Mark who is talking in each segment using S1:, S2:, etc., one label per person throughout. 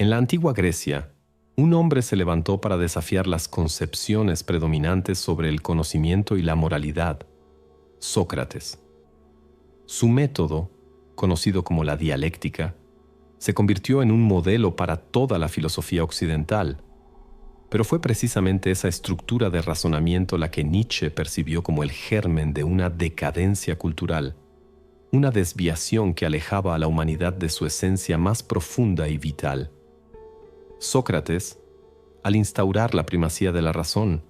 S1: En la antigua Grecia, un hombre se levantó para desafiar las concepciones predominantes sobre el conocimiento y la moralidad: Sócrates. Su método, conocido como la dialéctica, se convirtió en un modelo para toda la filosofía occidental. Pero fue precisamente esa estructura de razonamiento la que Nietzsche percibió como el germen de una decadencia cultural, una desviación que alejaba a la humanidad de su esencia más profunda y vital. Sócrates, al instaurar la primacía de la razón,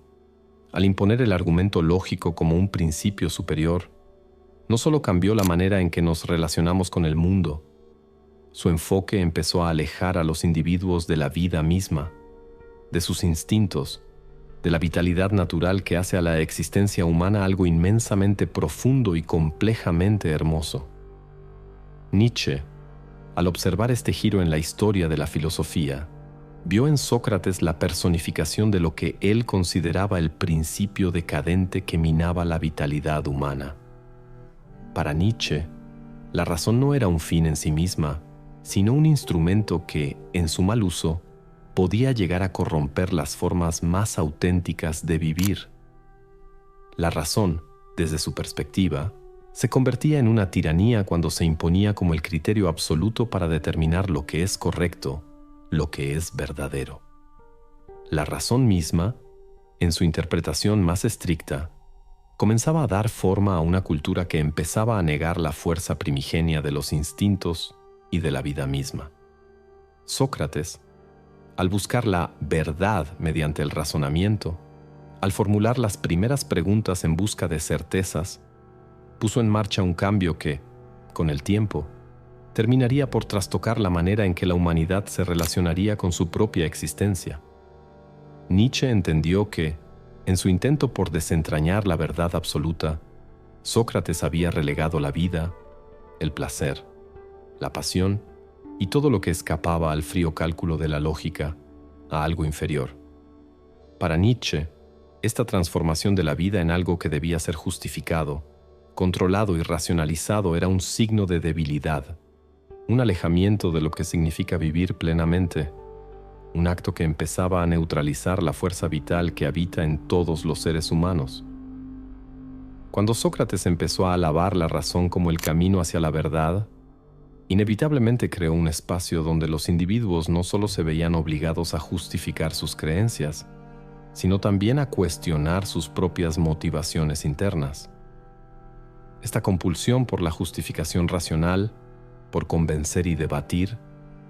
S1: al imponer el argumento lógico como un principio superior, no solo cambió la manera en que nos relacionamos con el mundo, su enfoque empezó a alejar a los individuos de la vida misma, de sus instintos, de la vitalidad natural que hace a la existencia humana algo inmensamente profundo y complejamente hermoso. Nietzsche, al observar este giro en la historia de la filosofía, vio en Sócrates la personificación de lo que él consideraba el principio decadente que minaba la vitalidad humana. Para Nietzsche, la razón no era un fin en sí misma, sino un instrumento que, en su mal uso, podía llegar a corromper las formas más auténticas de vivir. La razón, desde su perspectiva, se convertía en una tiranía cuando se imponía como el criterio absoluto para determinar lo que es correcto, lo que es verdadero. La razón misma, en su interpretación más estricta, comenzaba a dar forma a una cultura que empezaba a negar la fuerza primigenia de los instintos y de la vida misma. Sócrates, al buscar la verdad mediante el razonamiento, al formular las primeras preguntas en busca de certezas, puso en marcha un cambio que, con el tiempo, terminaría por trastocar la manera en que la humanidad se relacionaría con su propia existencia. Nietzsche entendió que, en su intento por desentrañar la verdad absoluta, Sócrates había relegado la vida, el placer, la pasión y todo lo que escapaba al frío cálculo de la lógica a algo inferior. Para Nietzsche, esta transformación de la vida en algo que debía ser justificado, controlado y racionalizado era un signo de debilidad, un alejamiento de lo que significa vivir plenamente, un acto que empezaba a neutralizar la fuerza vital que habita en todos los seres humanos. Cuando Sócrates empezó a alabar la razón como el camino hacia la verdad, inevitablemente creó un espacio donde los individuos no solo se veían obligados a justificar sus creencias, sino también a cuestionar sus propias motivaciones internas. Esta compulsión por la justificación racional, por convencer y debatir,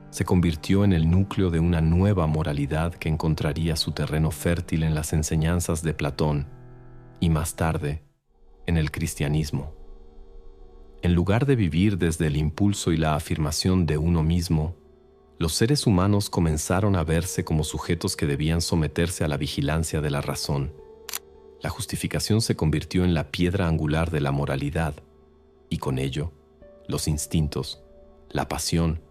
S1: se convirtió en el núcleo de una nueva moralidad que encontraría su terreno fértil en las enseñanzas de Platón y más tarde en el cristianismo. En lugar de vivir desde el impulso y la afirmación de uno mismo, los seres humanos comenzaron a verse como sujetos que debían someterse a la vigilancia de la razón. La justificación se convirtió en la piedra angular de la moralidad, y con ello, los instintos, la pasión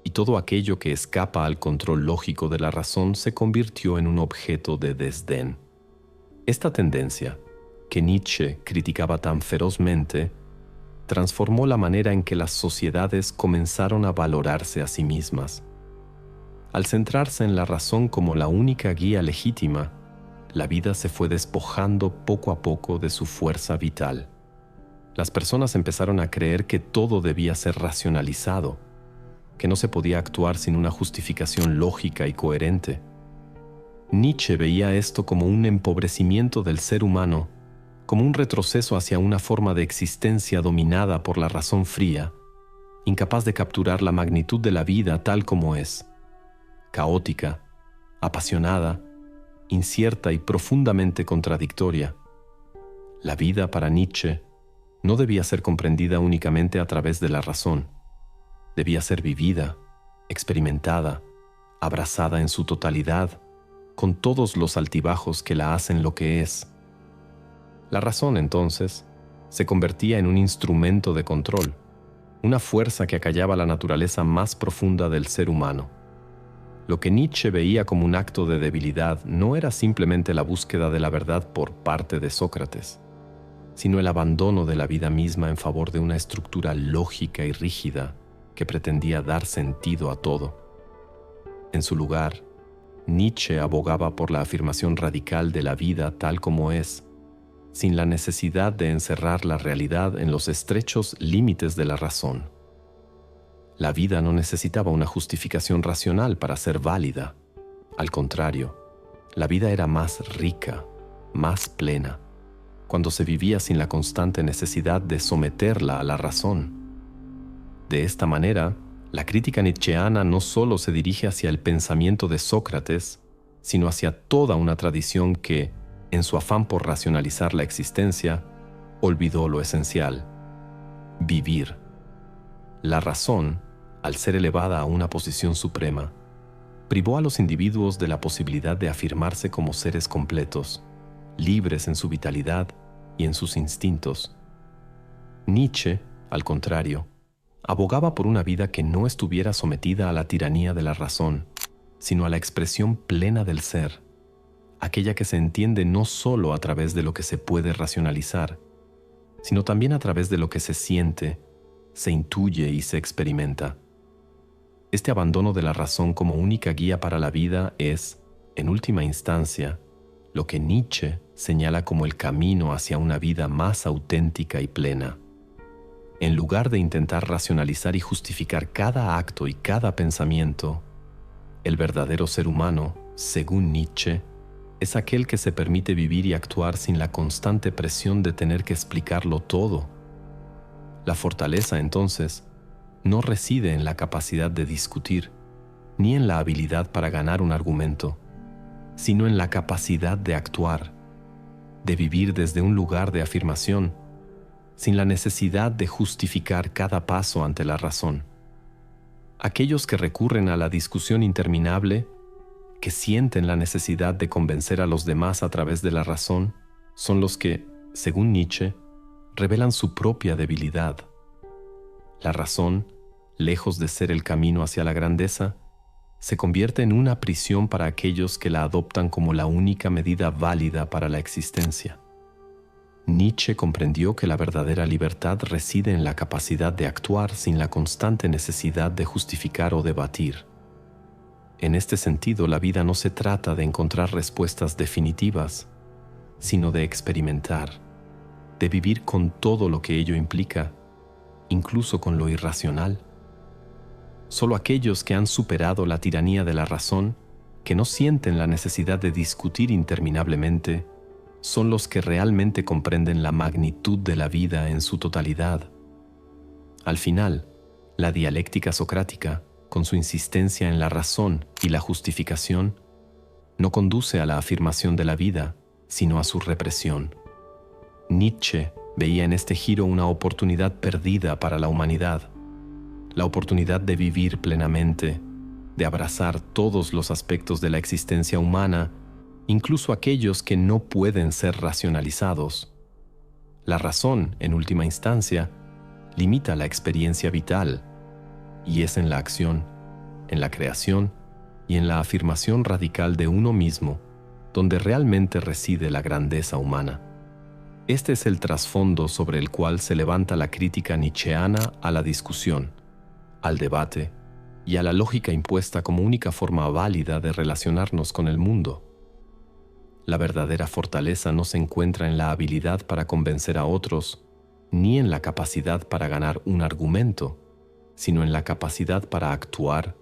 S1: y todo aquello que escapa al control lógico de la razón se convirtió en un objeto de desdén. Esta tendencia, que Nietzsche criticaba tan ferozmente, transformó la manera en que las sociedades comenzaron a valorarse a sí mismas. Al centrarse en la razón como la única guía legítima, la vida se fue despojando poco a poco de su fuerza vital. Las personas empezaron a creer que todo debía ser racionalizado, que no se podía actuar sin una justificación lógica y coherente. Nietzsche veía esto como un empobrecimiento del ser humano, como un retroceso hacia una forma de existencia dominada por la razón fría, incapaz de capturar la magnitud de la vida tal como es, caótica, apasionada, incierta y profundamente contradictoria. La vida para Nietzsche no debía ser comprendida únicamente a través de la razón. Debía ser vivida, experimentada, abrazada en su totalidad, con todos los altibajos que la hacen lo que es. La razón, entonces, se convertía en un instrumento de control, una fuerza que acallaba la naturaleza más profunda del ser humano. Lo que Nietzsche veía como un acto de debilidad no era simplemente la búsqueda de la verdad por parte de Sócrates, sino el abandono de la vida misma en favor de una estructura lógica y rígida que pretendía dar sentido a todo. En su lugar, Nietzsche abogaba por la afirmación radical de la vida tal como es, sin la necesidad de encerrar la realidad en los estrechos límites de la razón. La vida no necesitaba una justificación racional para ser válida. Al contrario, la vida era más rica, más plena, cuando se vivía sin la constante necesidad de someterla a la razón. De esta manera, la crítica nietzscheana no solo se dirige hacia el pensamiento de Sócrates, sino hacia toda una tradición que, en su afán por racionalizar la existencia, olvidó lo esencial: vivir. La razón, al ser elevada a una posición suprema, privó a los individuos de la posibilidad de afirmarse como seres completos, libres en su vitalidad y en sus instintos. Nietzsche, al contrario, abogaba por una vida que no estuviera sometida a la tiranía de la razón, sino a la expresión plena del ser, aquella que se entiende no solo a través de lo que se puede racionalizar, sino también a través de lo que se siente, se intuye y se experimenta. Este abandono de la razón como única guía para la vida es, en última instancia, lo que Nietzsche señala como el camino hacia una vida más auténtica y plena. En lugar de intentar racionalizar y justificar cada acto y cada pensamiento, el verdadero ser humano, según Nietzsche, es aquel que se permite vivir y actuar sin la constante presión de tener que explicarlo todo. La fortaleza, entonces, no reside en la capacidad de discutir, ni en la habilidad para ganar un argumento, sino en la capacidad de actuar, de vivir desde un lugar de afirmación, sin la necesidad de justificar cada paso ante la razón. Aquellos que recurren a la discusión interminable, que sienten la necesidad de convencer a los demás a través de la razón, son los que, según Nietzsche, revelan su propia debilidad. La razón, lejos de ser el camino hacia la grandeza, se convierte en una prisión para aquellos que la adoptan como la única medida válida para la existencia. Nietzsche comprendió que la verdadera libertad reside en la capacidad de actuar sin la constante necesidad de justificar o debatir. En este sentido, la vida no se trata de encontrar respuestas definitivas, sino de experimentar, de vivir con todo lo que ello implica, incluso con lo irracional. Solo aquellos que han superado la tiranía de la razón, que no sienten la necesidad de discutir interminablemente, son los que realmente comprenden la magnitud de la vida en su totalidad. Al final, la dialéctica socrática, con su insistencia en la razón y la justificación, no conduce a la afirmación de la vida, sino a su represión. Nietzsche veía en este giro una oportunidad perdida para la humanidad, la oportunidad de vivir plenamente, de abrazar todos los aspectos de la existencia humana, incluso aquellos que no pueden ser racionalizados. La razón, en última instancia, limita la experiencia vital, y es en la acción, en la creación y en la afirmación radical de uno mismo donde realmente reside la grandeza humana. Este es el trasfondo sobre el cual se levanta la crítica nietzscheana a la discusión, al debate y a la lógica impuesta como única forma válida de relacionarnos con el mundo. La verdadera fortaleza no se encuentra en la habilidad para convencer a otros, ni en la capacidad para ganar un argumento, sino en la capacidad para actuar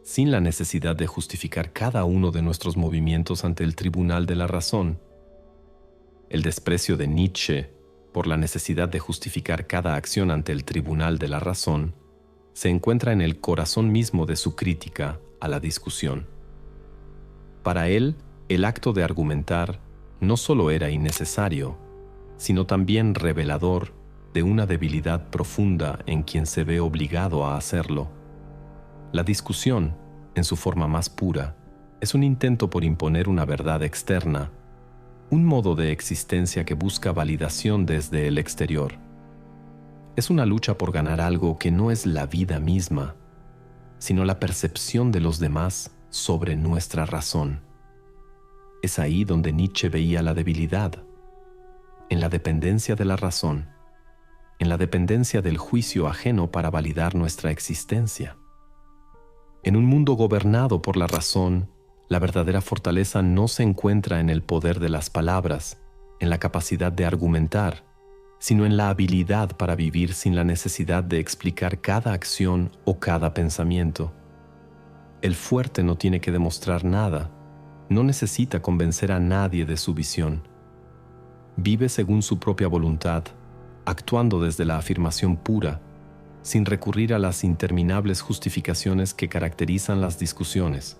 S1: sin la necesidad de justificar cada uno de nuestros movimientos ante el tribunal de la razón. El desprecio de Nietzsche por la necesidad de justificar cada acción ante el tribunal de la razón se encuentra en el corazón mismo de su crítica a la discusión. Para él, el acto de argumentar no solo era innecesario, sino también revelador de una debilidad profunda en quien se ve obligado a hacerlo. La discusión, en su forma más pura, es un intento por imponer una verdad externa, un modo de existencia que busca validación desde el exterior. Es una lucha por ganar algo que no es la vida misma, sino la percepción de los demás sobre nuestra razón. Es ahí donde Nietzsche veía la debilidad, en la dependencia de la razón, en la dependencia del juicio ajeno para validar nuestra existencia. En un mundo gobernado por la razón, la verdadera fortaleza no se encuentra en el poder de las palabras, en la capacidad de argumentar, sino en la habilidad para vivir sin la necesidad de explicar cada acción o cada pensamiento. El fuerte no tiene que demostrar nada, no necesita convencer a nadie de su visión. Vive según su propia voluntad, actuando desde la afirmación pura, sin recurrir a las interminables justificaciones que caracterizan las discusiones.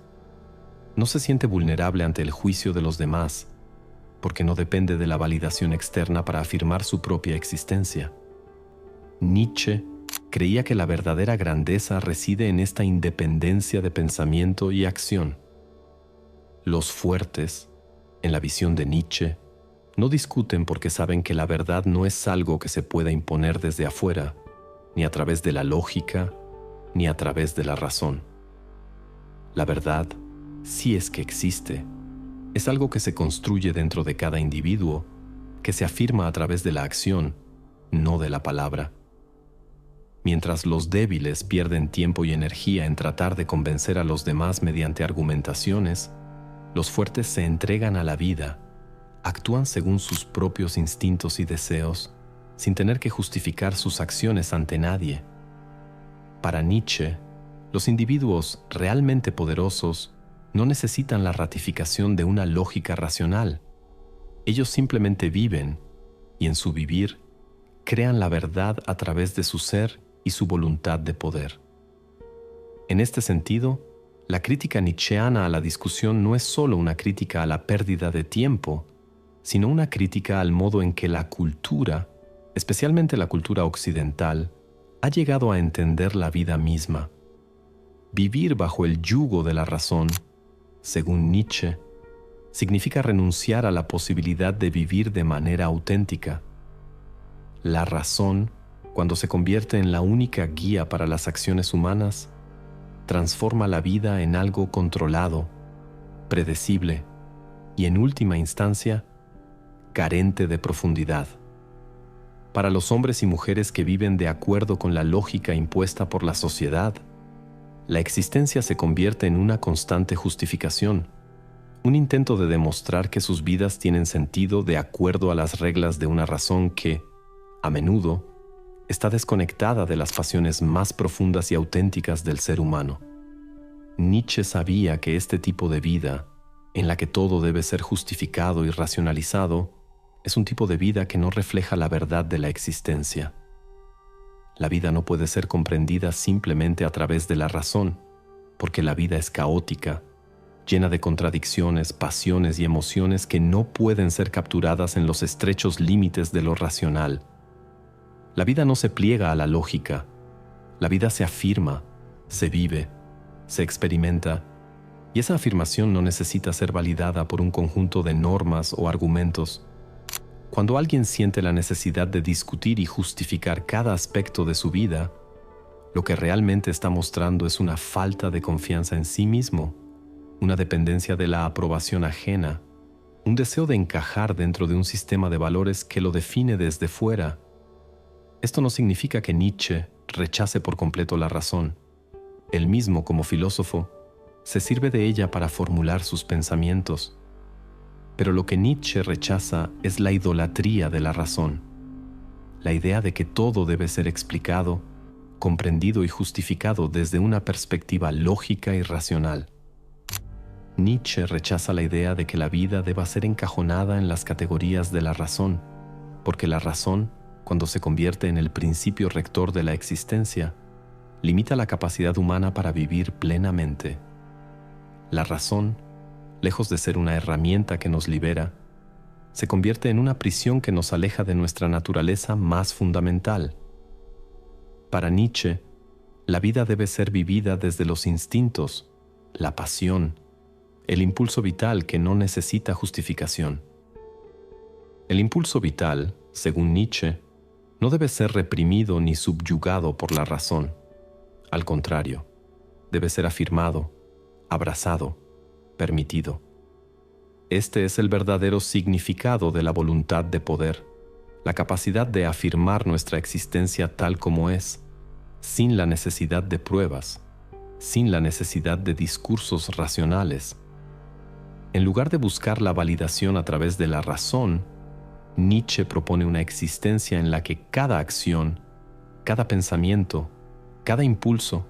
S1: No se siente vulnerable ante el juicio de los demás, porque no depende de la validación externa para afirmar su propia existencia. Nietzsche creía que la verdadera grandeza reside en esta independencia de pensamiento y acción. Los fuertes, en la visión de Nietzsche, no discuten porque saben que la verdad no es algo que se pueda imponer desde afuera, ni a través de la lógica, ni a través de la razón. La verdad, si es que existe, es algo que se construye dentro de cada individuo, que se afirma a través de la acción, no de la palabra. Mientras los débiles pierden tiempo y energía en tratar de convencer a los demás mediante argumentaciones, los fuertes se entregan a la vida, actúan según sus propios instintos y deseos, sin tener que justificar sus acciones ante nadie. Para Nietzsche, los individuos realmente poderosos no necesitan la ratificación de una lógica racional. Ellos simplemente viven, y en su vivir, crean la verdad a través de su ser y su voluntad de poder. En este sentido, la crítica nietzscheana a la discusión no es solo una crítica a la pérdida de tiempo, sino una crítica al modo en que la cultura, especialmente la cultura occidental, ha llegado a entender la vida misma. Vivir bajo el yugo de la razón, según Nietzsche, significa renunciar a la posibilidad de vivir de manera auténtica. La razón, cuando se convierte en la única guía para las acciones humanas, transforma la vida en algo controlado, predecible y, en última instancia, carente de profundidad. Para los hombres y mujeres que viven de acuerdo con la lógica impuesta por la sociedad, la existencia se convierte en una constante justificación, un intento de demostrar que sus vidas tienen sentido de acuerdo a las reglas de una razón que, a menudo, está desconectada de las pasiones más profundas y auténticas del ser humano. Nietzsche sabía que este tipo de vida, en la que todo debe ser justificado y racionalizado, es un tipo de vida que no refleja la verdad de la existencia. La vida no puede ser comprendida simplemente a través de la razón, porque la vida es caótica, llena de contradicciones, pasiones y emociones que no pueden ser capturadas en los estrechos límites de lo racional. La vida no se pliega a la lógica. La vida se afirma, se vive, se experimenta, y esa afirmación no necesita ser validada por un conjunto de normas o argumentos. Cuando alguien siente la necesidad de discutir y justificar cada aspecto de su vida, lo que realmente está mostrando es una falta de confianza en sí mismo, una dependencia de la aprobación ajena, un deseo de encajar dentro de un sistema de valores que lo define desde fuera. Esto no significa que Nietzsche rechace por completo la razón. Él mismo, como filósofo, se sirve de ella para formular sus pensamientos. Pero lo que Nietzsche rechaza es la idolatría de la razón, la idea de que todo debe ser explicado, comprendido y justificado desde una perspectiva lógica y racional. Nietzsche rechaza la idea de que la vida deba ser encajonada en las categorías de la razón, porque la razón, cuando se convierte en el principio rector de la existencia, limita la capacidad humana para vivir plenamente. La razón, lejos de ser una herramienta que nos libera, se convierte en una prisión que nos aleja de nuestra naturaleza más fundamental. Para Nietzsche, la vida debe ser vivida desde los instintos, la pasión, el impulso vital que no necesita justificación. El impulso vital, según Nietzsche, no debe ser reprimido ni subyugado por la razón. Al contrario, debe ser afirmado, abrazado, permitido. Este es el verdadero significado de la voluntad de poder, la capacidad de afirmar nuestra existencia tal como es, sin la necesidad de pruebas, sin la necesidad de discursos racionales. En lugar de buscar la validación a través de la razón, Nietzsche propone una existencia en la que cada acción, cada pensamiento, cada impulso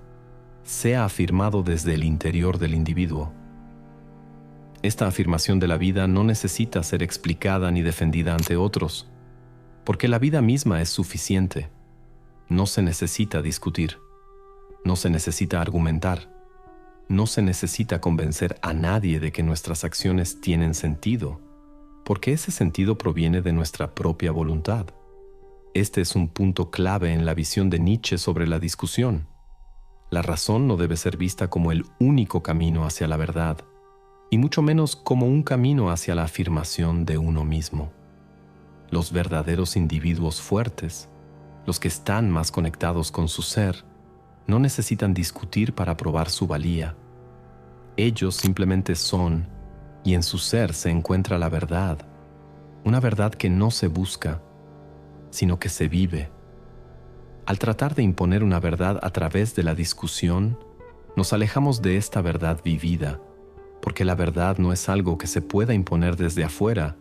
S1: sea afirmado desde el interior del individuo. Esta afirmación de la vida no necesita ser explicada ni defendida ante otros, porque la vida misma es suficiente. No se necesita discutir, no se necesita argumentar, no se necesita convencer a nadie de que nuestras acciones tienen sentido, porque ese sentido proviene de nuestra propia voluntad. Este es un punto clave en la visión de Nietzsche sobre la discusión. La razón no debe ser vista como el único camino hacia la verdad, y mucho menos como un camino hacia la afirmación de uno mismo. Los verdaderos individuos fuertes, los que están más conectados con su ser, no necesitan discutir para probar su valía. Ellos simplemente son, y en su ser se encuentra la verdad, una verdad que no se busca, sino que se vive. Al tratar de imponer una verdad a través de la discusión, nos alejamos de esta verdad vivida, porque la verdad no es algo que se pueda imponer desde afuera,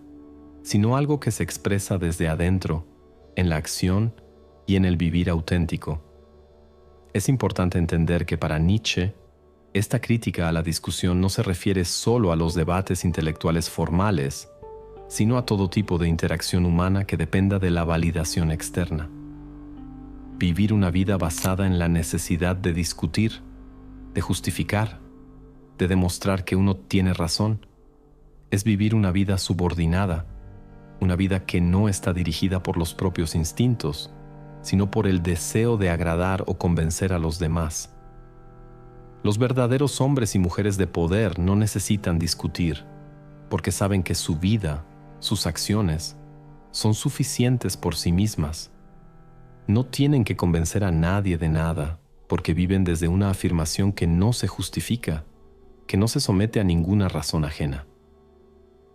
S1: sino algo que se expresa desde adentro, en la acción y en el vivir auténtico. Es importante entender que para Nietzsche, esta crítica a la discusión no se refiere solo a los debates intelectuales formales, sino a todo tipo de interacción humana que dependa de la validación externa. Vivir una vida basada en la necesidad de discutir, de justificar, de demostrar que uno tiene razón, es vivir una vida subordinada, una vida que no está dirigida por los propios instintos, sino por el deseo de agradar o convencer a los demás. Los verdaderos hombres y mujeres de poder no necesitan discutir, porque saben que su vida, sus acciones, son suficientes por sí mismas. No tienen que convencer a nadie de nada, porque viven desde una afirmación que no se justifica, que no se somete a ninguna razón ajena.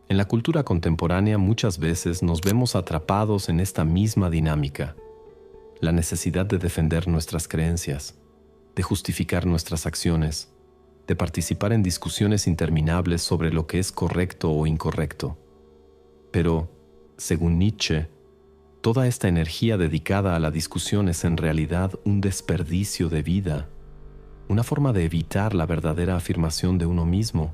S1: En la cultura contemporánea muchas veces nos vemos atrapados en esta misma dinámica, la necesidad de defender nuestras creencias, de justificar nuestras acciones, de participar en discusiones interminables sobre lo que es correcto o incorrecto. Pero, según Nietzsche, toda esta energía dedicada a la discusión es en realidad un desperdicio de vida, una forma de evitar la verdadera afirmación de uno mismo.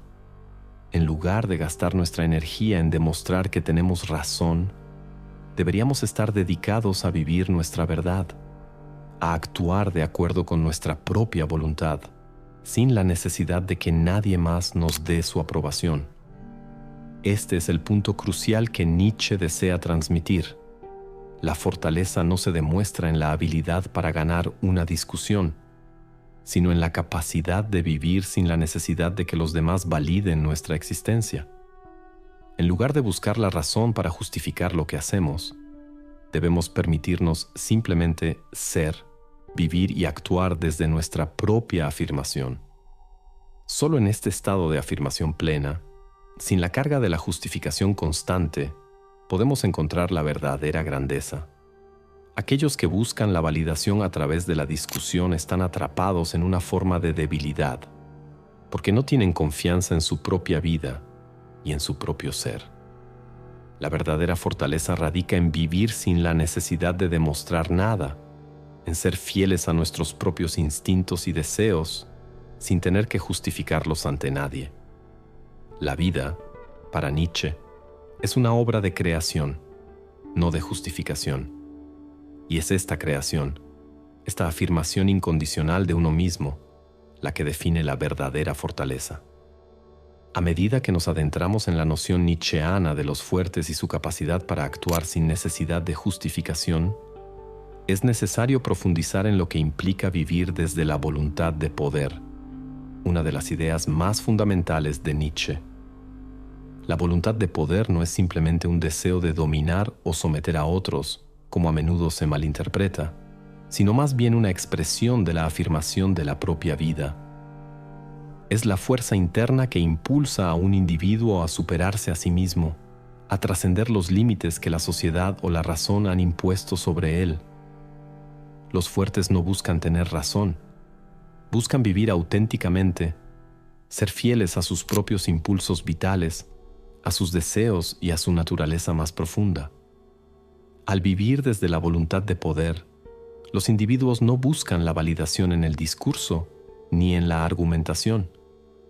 S1: En lugar de gastar nuestra energía en demostrar que tenemos razón, deberíamos estar dedicados a vivir nuestra verdad, a actuar de acuerdo con nuestra propia voluntad, sin la necesidad de que nadie más nos dé su aprobación. Este es el punto crucial que Nietzsche desea transmitir. La fortaleza no se demuestra en la habilidad para ganar una discusión, sino en la capacidad de vivir sin la necesidad de que los demás validen nuestra existencia. En lugar de buscar la razón para justificar lo que hacemos, debemos permitirnos simplemente ser, vivir y actuar desde nuestra propia afirmación. Solo en este estado de afirmación plena, sin la carga de la justificación constante, podemos encontrar la verdadera grandeza. Aquellos que buscan la validación a través de la discusión están atrapados en una forma de debilidad, porque no tienen confianza en su propia vida y en su propio ser. La verdadera fortaleza radica en vivir sin la necesidad de demostrar nada, en ser fieles a nuestros propios instintos y deseos, sin tener que justificarlos ante nadie. La vida, para Nietzsche, es una obra de creación, no de justificación. Y es esta creación, esta afirmación incondicional de uno mismo, la que define la verdadera fortaleza. A medida que nos adentramos en la noción nietzscheana de los fuertes y su capacidad para actuar sin necesidad de justificación, es necesario profundizar en lo que implica vivir desde la voluntad de poder, una de las ideas más fundamentales de Nietzsche. La voluntad de poder no es simplemente un deseo de dominar o someter a otros, como a menudo se malinterpreta, sino más bien una expresión de la afirmación de la propia vida. Es la fuerza interna que impulsa a un individuo a superarse a sí mismo, a trascender los límites que la sociedad o la razón han impuesto sobre él. Los fuertes no buscan tener razón, buscan vivir auténticamente, ser fieles a sus propios impulsos vitales, a sus deseos y a su naturaleza más profunda. Al vivir desde la voluntad de poder, los individuos no buscan la validación en el discurso ni en la argumentación,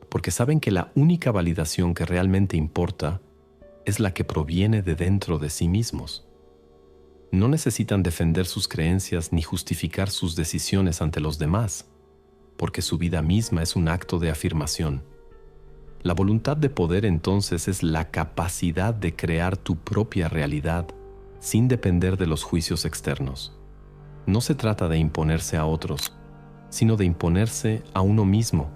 S1: porque saben que la única validación que realmente importa es la que proviene de dentro de sí mismos. No necesitan defender sus creencias ni justificar sus decisiones ante los demás, porque su vida misma es un acto de afirmación. La voluntad de poder entonces es la capacidad de crear tu propia realidad sin depender de los juicios externos. No se trata de imponerse a otros, sino de imponerse a uno mismo,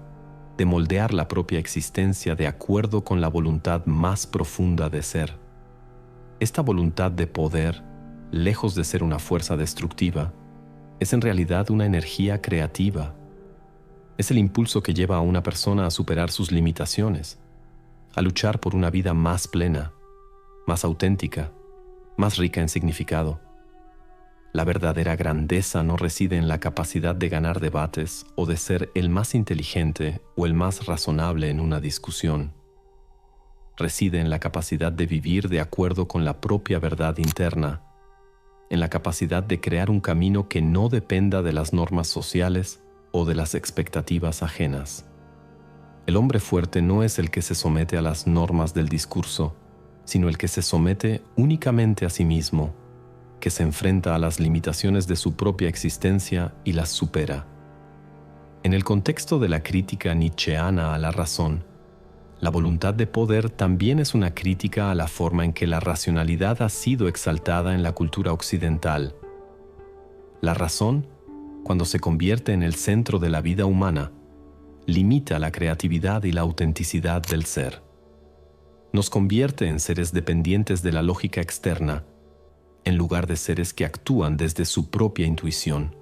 S1: de moldear la propia existencia de acuerdo con la voluntad más profunda de ser. Esta voluntad de poder, lejos de ser una fuerza destructiva, es en realidad una energía creativa. Es el impulso que lleva a una persona a superar sus limitaciones, a luchar por una vida más plena, más auténtica, más rica en significado. La verdadera grandeza no reside en la capacidad de ganar debates o de ser el más inteligente o el más razonable en una discusión. Reside en la capacidad de vivir de acuerdo con la propia verdad interna, en la capacidad de crear un camino que no dependa de las normas sociales o de las expectativas ajenas. El hombre fuerte no es el que se somete a las normas del discurso, sino el que se somete únicamente a sí mismo, que se enfrenta a las limitaciones de su propia existencia y las supera. En el contexto de la crítica nietzscheana a la razón, la voluntad de poder también es una crítica a la forma en que la racionalidad ha sido exaltada en la cultura occidental. La razón, cuando se convierte en el centro de la vida humana, limita la creatividad y la autenticidad del ser. Nos convierte en seres dependientes de la lógica externa, en lugar de seres que actúan desde su propia intuición,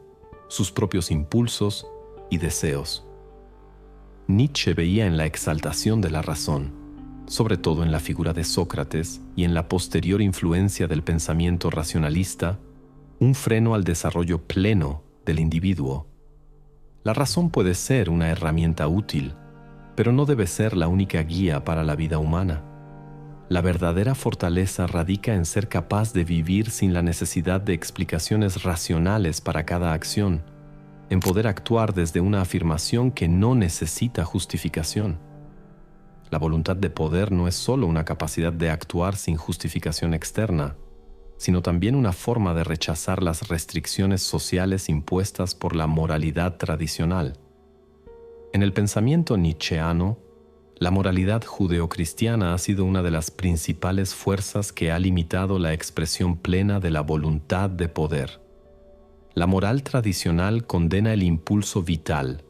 S1: sus propios impulsos y deseos. Nietzsche veía en la exaltación de la razón, sobre todo en la figura de Sócrates y en la posterior influencia del pensamiento racionalista, un freno al desarrollo pleno del individuo. La razón puede ser una herramienta útil, pero no debe ser la única guía para la vida humana. La verdadera fortaleza radica en ser capaz de vivir sin la necesidad de explicaciones racionales para cada acción, en poder actuar desde una afirmación que no necesita justificación. La voluntad de poder no es solo una capacidad de actuar sin justificación externa, sino también una forma de rechazar las restricciones sociales impuestas por la moralidad tradicional. En el pensamiento nietzscheano, la moralidad judeocristiana ha sido una de las principales fuerzas que ha limitado la expresión plena de la voluntad de poder. La moral tradicional condena el impulso vital,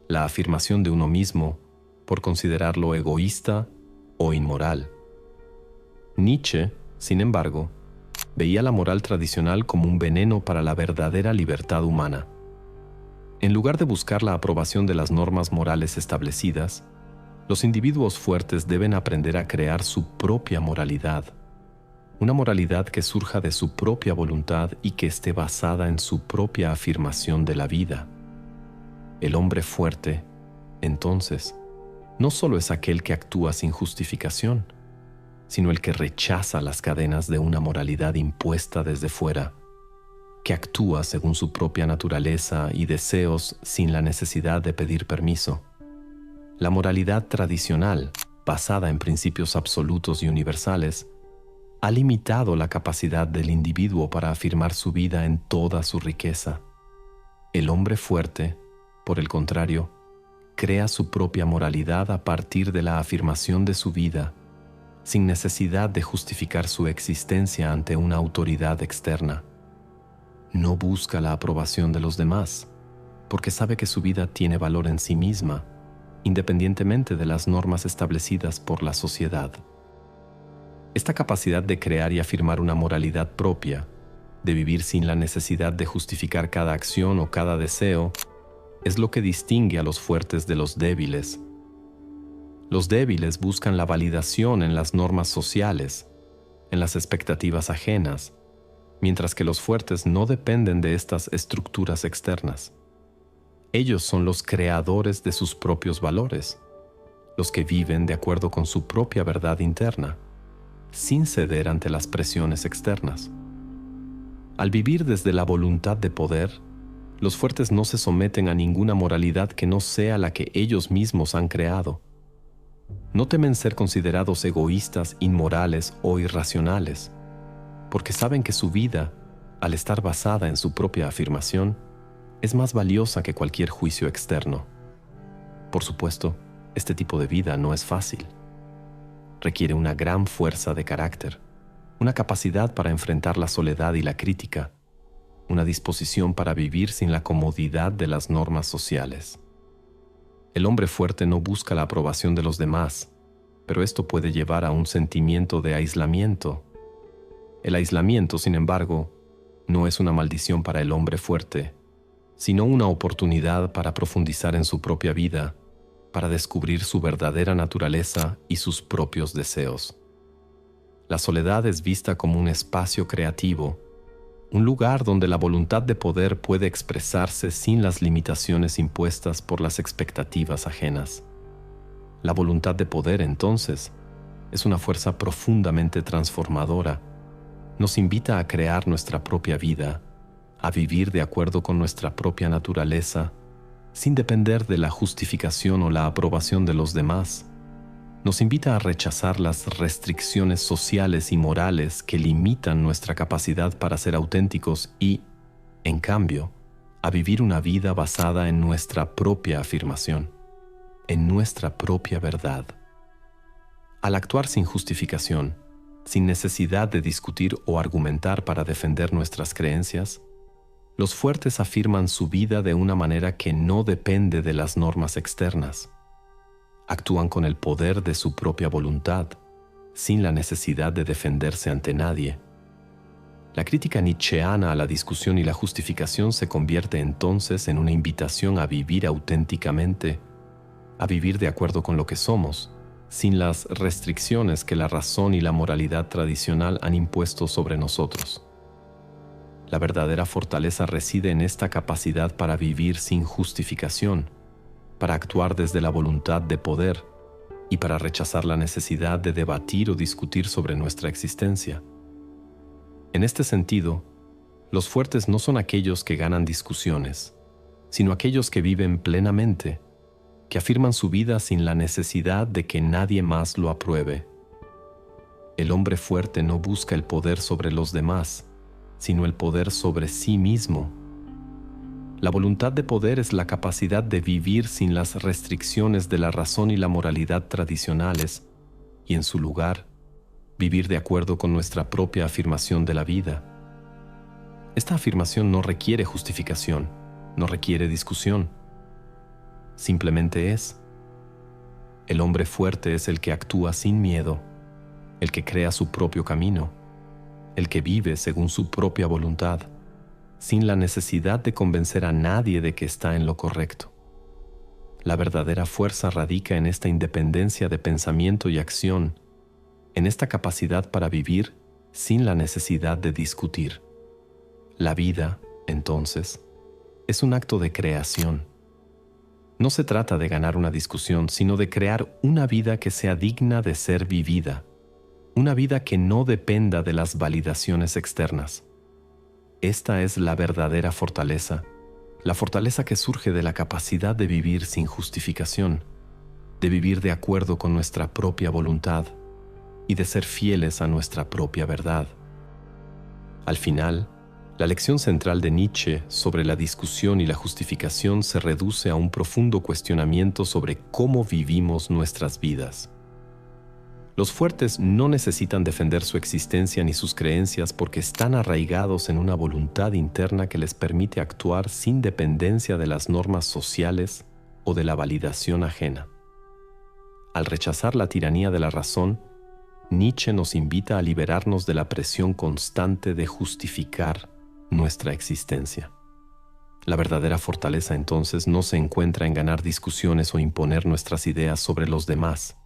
S1: la afirmación de uno mismo, por considerarlo egoísta o inmoral. Nietzsche, sin embargo, veía la moral tradicional como un veneno para la verdadera libertad humana. En lugar de buscar la aprobación de las normas morales establecidas, los individuos fuertes deben aprender a crear su propia moralidad, una moralidad que surja de su propia voluntad y que esté basada en su propia afirmación de la vida. El hombre fuerte, entonces, no solo es aquel que actúa sin justificación, sino el que rechaza las cadenas de una moralidad impuesta desde fuera, que actúa según su propia naturaleza y deseos sin la necesidad de pedir permiso. La moralidad tradicional, basada en principios absolutos y universales, ha limitado la capacidad del individuo para afirmar su vida en toda su riqueza. El hombre fuerte, por el contrario, crea su propia moralidad a partir de la afirmación de su vida, sin necesidad de justificar su existencia ante una autoridad externa. No busca la aprobación de los demás, porque sabe que su vida tiene valor en sí misma, independientemente de las normas establecidas por la sociedad. Esta capacidad de crear y afirmar una moralidad propia, de vivir sin la necesidad de justificar cada acción o cada deseo, es lo que distingue a los fuertes de los débiles. Los débiles buscan la validación en las normas sociales, en las expectativas ajenas, mientras que los fuertes no dependen de estas estructuras externas. Ellos son los creadores de sus propios valores, los que viven de acuerdo con su propia verdad interna, sin ceder ante las presiones externas. Al vivir desde la voluntad de poder, los fuertes no se someten a ninguna moralidad que no sea la que ellos mismos han creado. No temen ser considerados egoístas, inmorales o irracionales, porque saben que su vida, al estar basada en su propia afirmación, es más valiosa que cualquier juicio externo. Por supuesto, este tipo de vida no es fácil. Requiere una gran fuerza de carácter, una capacidad para enfrentar la soledad y la crítica, una disposición para vivir sin la comodidad de las normas sociales. El hombre fuerte no busca la aprobación de los demás, pero esto puede llevar a un sentimiento de aislamiento. El aislamiento, sin embargo, no es una maldición para el hombre fuerte, sino una oportunidad para profundizar en su propia vida, para descubrir su verdadera naturaleza y sus propios deseos. La soledad es vista como un espacio creativo, un lugar donde la voluntad de poder puede expresarse sin las limitaciones impuestas por las expectativas ajenas. La voluntad de poder, entonces, es una fuerza profundamente transformadora. Nos invita a crear nuestra propia vida, a vivir de acuerdo con nuestra propia naturaleza, sin depender de la justificación o la aprobación de los demás. Nos invita a rechazar las restricciones sociales y morales que limitan nuestra capacidad para ser auténticos y, en cambio, a vivir una vida basada en nuestra propia afirmación, en nuestra propia verdad. Al actuar sin justificación, sin necesidad de discutir o argumentar para defender nuestras creencias, los fuertes afirman su vida de una manera que no depende de las normas externas. Actúan con el poder de su propia voluntad, sin la necesidad de defenderse ante nadie. La crítica nietzscheana a la discusión y la justificación se convierte entonces en una invitación a vivir auténticamente, a vivir de acuerdo con lo que somos, sin las restricciones que la razón y la moralidad tradicional han impuesto sobre nosotros. La verdadera fortaleza reside en esta capacidad para vivir sin justificación, para actuar desde la voluntad de poder y para rechazar la necesidad de debatir o discutir sobre nuestra existencia. En este sentido, los fuertes no son aquellos que ganan discusiones, sino aquellos que viven plenamente, que afirman su vida sin la necesidad de que nadie más lo apruebe. El hombre fuerte no busca el poder sobre los demás, sino el poder sobre sí mismo. La voluntad de poder es la capacidad de vivir sin las restricciones de la razón y la moralidad tradicionales, y en su lugar, vivir de acuerdo con nuestra propia afirmación de la vida. Esta afirmación no requiere justificación, no requiere discusión. Simplemente es. El hombre fuerte es el que actúa sin miedo, el que crea su propio camino, el que vive según su propia voluntad, sin la necesidad de convencer a nadie de que está en lo correcto. La verdadera fuerza radica en esta independencia de pensamiento y acción, en esta capacidad para vivir sin la necesidad de discutir. La vida, entonces, es un acto de creación. No se trata de ganar una discusión, sino de crear una vida que sea digna de ser vivida, una vida que no dependa de las validaciones externas. Esta es la verdadera fortaleza, la fortaleza que surge de la capacidad de vivir sin justificación, de vivir de acuerdo con nuestra propia voluntad y de ser fieles a nuestra propia verdad. Al final, la lección central de Nietzsche sobre la discusión y la justificación se reduce a un profundo cuestionamiento sobre cómo vivimos nuestras vidas. Los fuertes no necesitan defender su existencia ni sus creencias porque están arraigados en una voluntad interna que les permite actuar sin dependencia de las normas sociales o de la validación ajena. Al rechazar la tiranía de la razón, Nietzsche nos invita a liberarnos de la presión constante de justificar nuestra existencia. La verdadera fortaleza entonces no se encuentra en ganar discusiones o imponer nuestras ideas sobre los demás,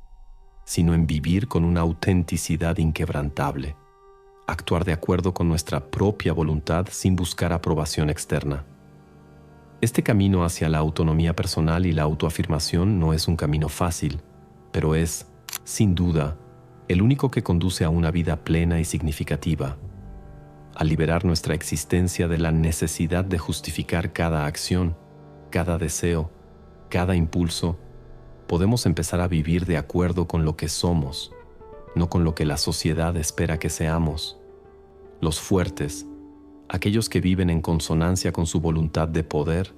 S1: sino en vivir con una autenticidad inquebrantable, actuar de acuerdo con nuestra propia voluntad sin buscar aprobación externa. Este camino hacia la autonomía personal y la autoafirmación no es un camino fácil, pero es, sin duda, el único que conduce a una vida plena y significativa. Al liberar nuestra existencia de la necesidad de justificar cada acción, cada deseo, cada impulso, podemos empezar a vivir de acuerdo con lo que somos, no con lo que la sociedad espera que seamos. Los fuertes, aquellos que viven en consonancia con su voluntad de poder,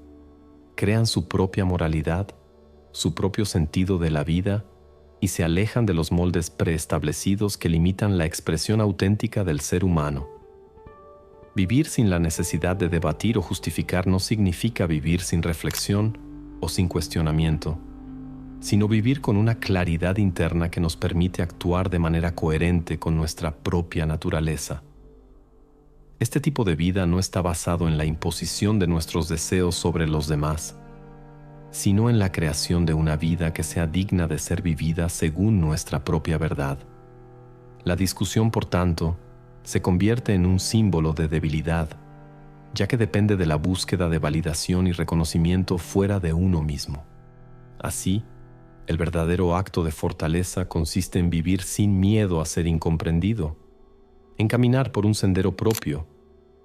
S1: crean su propia moralidad, su propio sentido de la vida y se alejan de los moldes preestablecidos que limitan la expresión auténtica del ser humano. Vivir sin la necesidad de debatir o justificar no significa vivir sin reflexión o sin cuestionamiento, sino vivir con una claridad interna que nos permite actuar de manera coherente con nuestra propia naturaleza. Este tipo de vida no está basado en la imposición de nuestros deseos sobre los demás, sino en la creación de una vida que sea digna de ser vivida según nuestra propia verdad. La discusión, por tanto, se convierte en un símbolo de debilidad, ya que depende de la búsqueda de validación y reconocimiento fuera de uno mismo. Así, el verdadero acto de fortaleza consiste en vivir sin miedo a ser incomprendido, en caminar por un sendero propio,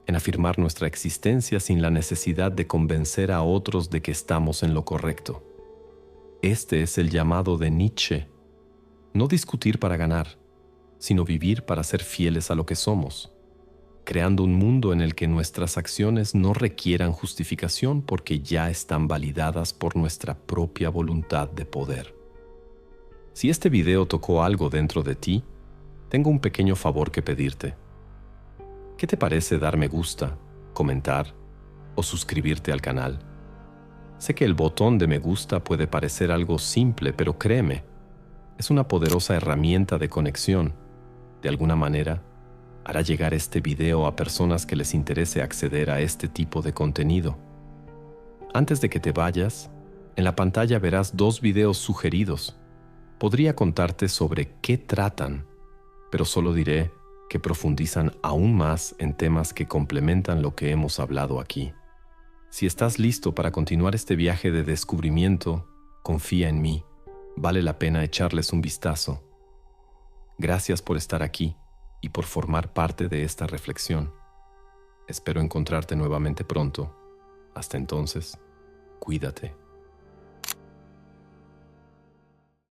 S1: en afirmar nuestra existencia sin la necesidad de convencer a otros de que estamos en lo correcto. Este es el llamado de Nietzsche: no discutir para ganar, sino vivir para ser fieles a lo que somos, creando un mundo en el que nuestras acciones no requieran justificación porque ya están validadas por nuestra propia voluntad de poder. Si este video tocó algo dentro de ti, tengo un pequeño favor que pedirte. ¿Qué te parece dar me gusta, comentar o suscribirte al canal? Sé que el botón de me gusta puede parecer algo simple, pero créeme, es una poderosa herramienta de conexión. De alguna manera, hará llegar este video a personas que les interese acceder a este tipo de contenido. Antes de que te vayas, en la pantalla verás 2 videos sugeridos. Podría contarte sobre qué tratan, pero solo diré que profundizan aún más en temas que complementan lo que hemos hablado aquí. Si estás listo para continuar este viaje de descubrimiento, confía en mí. Vale la pena echarles un vistazo. Gracias por estar aquí y por formar parte de esta reflexión. Espero encontrarte nuevamente pronto. Hasta entonces, cuídate.